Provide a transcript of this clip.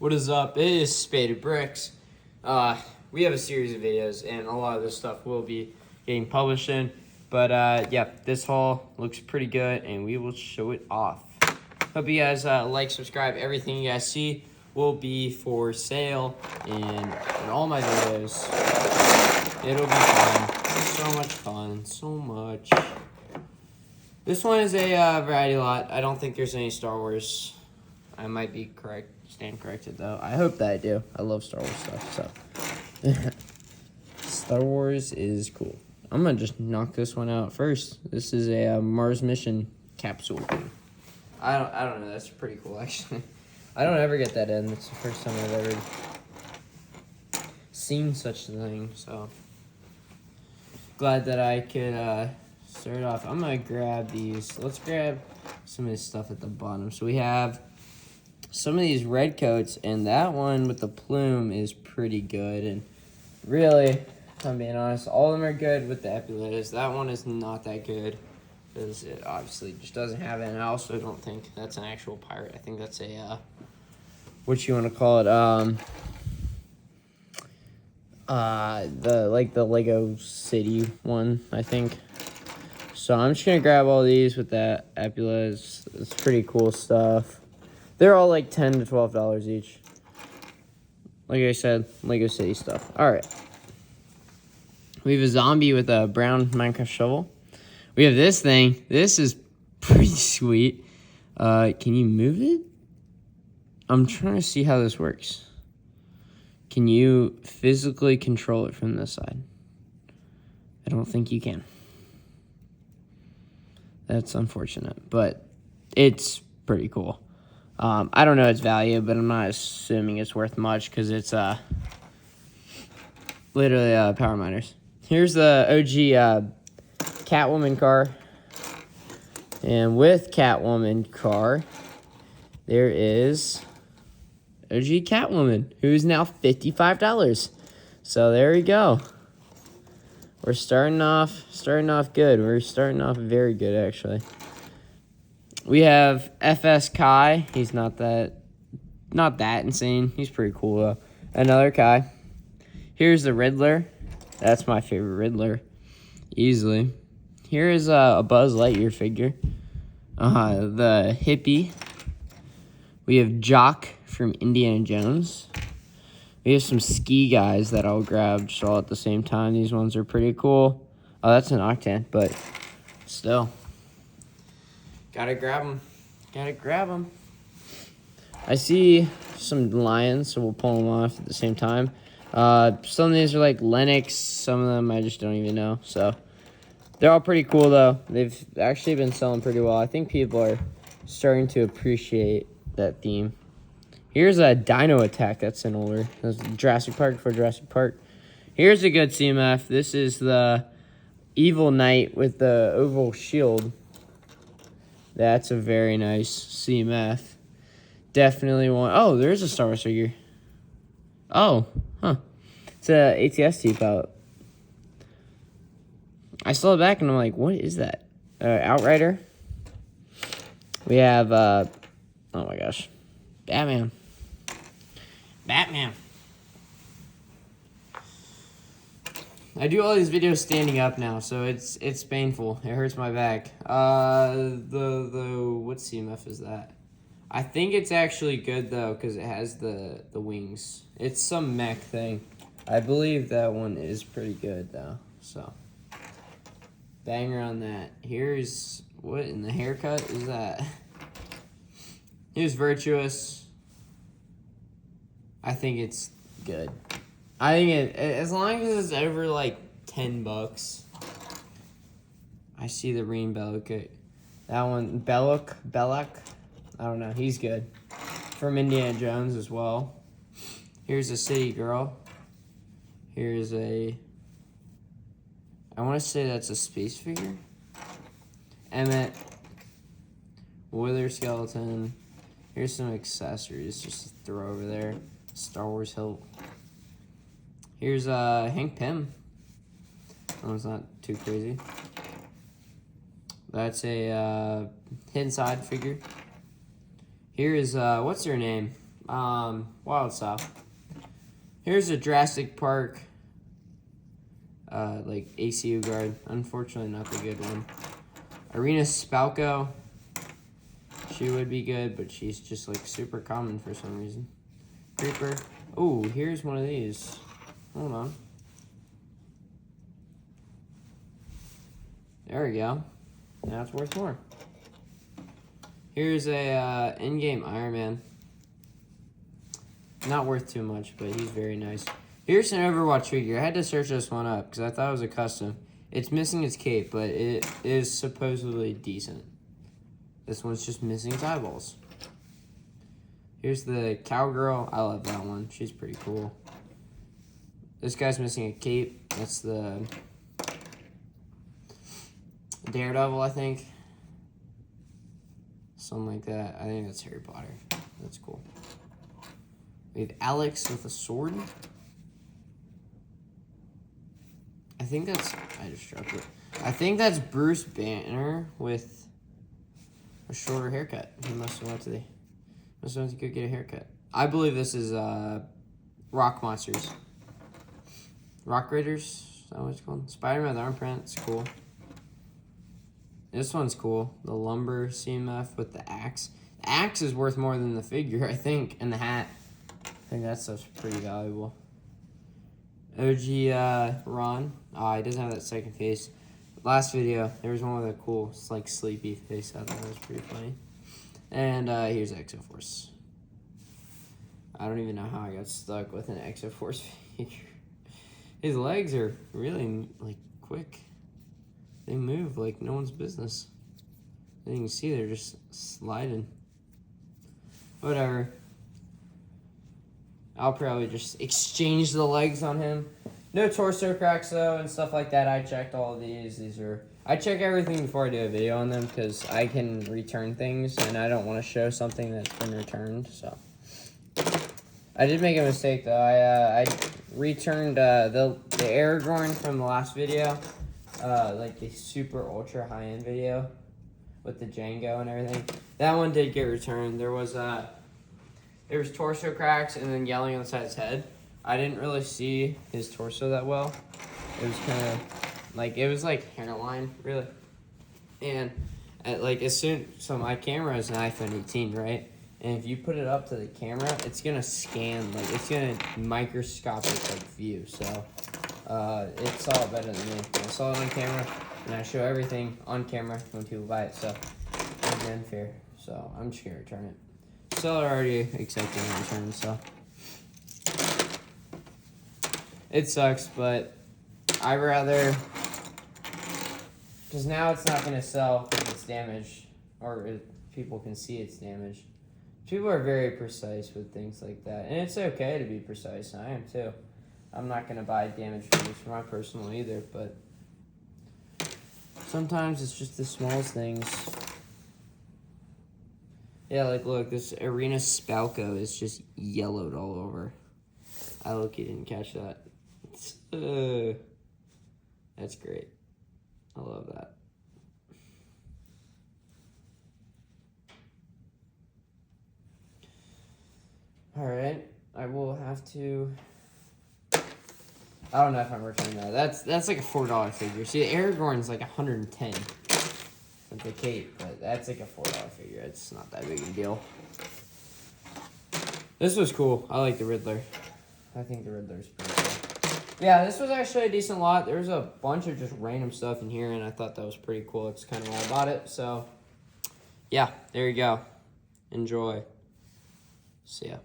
What is up? It is Spaded Bricks. We have a series of videos, and a lot of this stuff will be getting published in. But yeah, this haul looks pretty good, and we will show it off. Hope you guys like, subscribe. Everything you guys see will be for sale in all my videos. It'll be fun. So much fun. So much. This one is a variety lot. I don't think there's any Star Wars. I might be correct. Stand corrected though. I hope that I do. I love Star Wars stuff, so. Star Wars is cool. I'm gonna just knock this one out first. This is a Mars mission capsule. I don't know. That's pretty cool, actually. I don't ever get that in. It's the first time I've ever seen such a thing. So glad that I could start off. I'm gonna grab these. Let's grab some of this stuff at the bottom. So we have some of these red coats, and that one with the plume is pretty good. And really, if I'm being honest, all of them are good with the epiletters. That one is not that good because it obviously just doesn't have it. And I also don't think that's an actual pirate. I think that's a what you want to call it? The Lego City one, I think. So I'm just gonna grab all these with that epaulets. It's pretty cool stuff. They're all like $10 to $12 each. Like I said, Lego City stuff. All right. We have a zombie with a brown Minecraft shovel. We have this thing. This is pretty sweet. Can you move it? I'm trying to see how this works. Can you physically control it from this side? I don't think you can. That's unfortunate, but it's pretty cool. I don't know its value, but I'm not assuming it's worth much because it's literally power miners. Here's the OG Catwoman car. And with Catwoman car, there is OG Catwoman, who's now $55. So there we go. We're starting off good. We're starting off very good, actually. We have FS Kai. He's not that insane. He's pretty cool though. Another Kai. Here's the Riddler. That's my favorite Riddler, easily. Here is a Buzz Lightyear figure. The hippie. We have Jock from Indiana Jones. We have some ski guys that I'll grab just all at the same time. These ones are pretty cool. Oh, that's an Octane, but still. Gotta grab them. Gotta grab them. I see some lions, so we'll pull them off at the same time. Some of these are like Lennox. Some of them I just don't even know. So they're all pretty cool, though. They've actually been selling pretty well. I think people are starting to appreciate that theme. Here's a Dino Attack. That's an older. That's Jurassic Park for Jurassic Park. Here's a good CMF. This is the Evil Knight with the oval shield. That's a very nice CMF. Definitely one. Oh, there's a Star Wars figure. Oh, huh. It's a ATST pilot. I saw it back and I'm like, what is that? Outrider. We have, oh my gosh, Batman. I do all these videos standing up now, so it's painful. It hurts my back. What CMF is that? I think it's actually good though, because it has the wings. It's some mech thing. I believe that one is pretty good though. So banger on that. Here's what in the haircut is that? Here's Virtuous. I think it's good. I think as long as it's over like $10. I see the Reen Belloc. That one, Belloc. I don't know. He's good. From Indiana Jones as well. Here's a City Girl. Here's a. I want to say that's a space figure. Emmett. Wither Skeleton. Here's some accessories just to throw over there. Star Wars hilt. Here's Hank Pym. That one's not too crazy. That's a Hidden Side figure. Here is, what's her name? Wild Style. Here's a Jurassic Park, like ACU guard. Unfortunately, not the good one. Arena Spalco. She would be good, but she's just like super common for some reason. Creeper. Oh, here's one of these. Hold on. There we go. Now it's worth more. Here's a in-game Iron Man. Not worth too much, but he's very nice. Here's an Overwatch figure. I had to search this one up because I thought it was a custom. It's missing its cape, but it is supposedly decent. This one's just missing its eyeballs. Here's the Cowgirl. I love that one. She's pretty cool. This guy's missing a cape. That's the Daredevil, I think. Something like that. I think that's Harry Potter. That's cool. We have Alex with a sword. I think that's... I just dropped it. I think that's Bruce Banner with a shorter haircut. He must have went to go get a haircut. I believe this is Rock Monsters. Rock Raiders? Is that what it's called? Spider-Man with arm print. It's cool. This one's cool. The lumber CMF with the axe. The axe is worth more than the figure, I think, and the hat. I think that stuff's pretty valuable. OG Ron. Oh, he doesn't have that second face. Last video, there was one with a cool, like, sleepy face. I thought that was pretty funny. And here's Exoforce. I don't even know how I got stuck with an Exoforce figure. His legs are really, like, quick. They move like no one's business. As you can see, they're just sliding. Whatever. I'll probably just exchange the legs on him. No torso cracks though and stuff like that. I checked all of these. I check everything before I do a video on them because I can return things and I don't want to show something that's been returned. So I did make a mistake though. I returned the Aragorn from the last video. Like the super ultra high-end video with the Django and everything. That one did get returned. There was torso cracks and then yelling on the side of his head. I didn't really see his torso that well. It was kind of like, it was like hairline, really. And so my camera is an iPhone 18, right? And if you put it up to the camera, it's gonna scan, like it's gonna microscopic like view. So it saw it better than me. I saw it on camera, and I show everything on camera when people buy it, so it's unfair. So I'm just gonna return it. Seller already accepted the return, so it sucks, but I rather, because now it's not gonna sell if it's damaged, or if people can see it's damaged. People are very precise with things like that, and it's okay to be precise. I am too. I'm not going to buy damaged figures for my personal either, but sometimes it's just the smallest things. Yeah, like look, this Arena Spalco is just yellowed all over. I low-key didn't catch that. That's great. I love that. Alright, I will have to... I don't know if I'm returning that. That's like a $4 figure. See, Aragorn's like 110 with the cape, but that's like a $4 figure. It's not that big of a deal. This was cool. I like the Riddler. I think the Riddler's pretty cool. Yeah, this was actually a decent lot. There was a bunch of just random stuff in here, and I thought that was pretty cool. It's kind of why I bought it. So, yeah, there you go. Enjoy. See ya.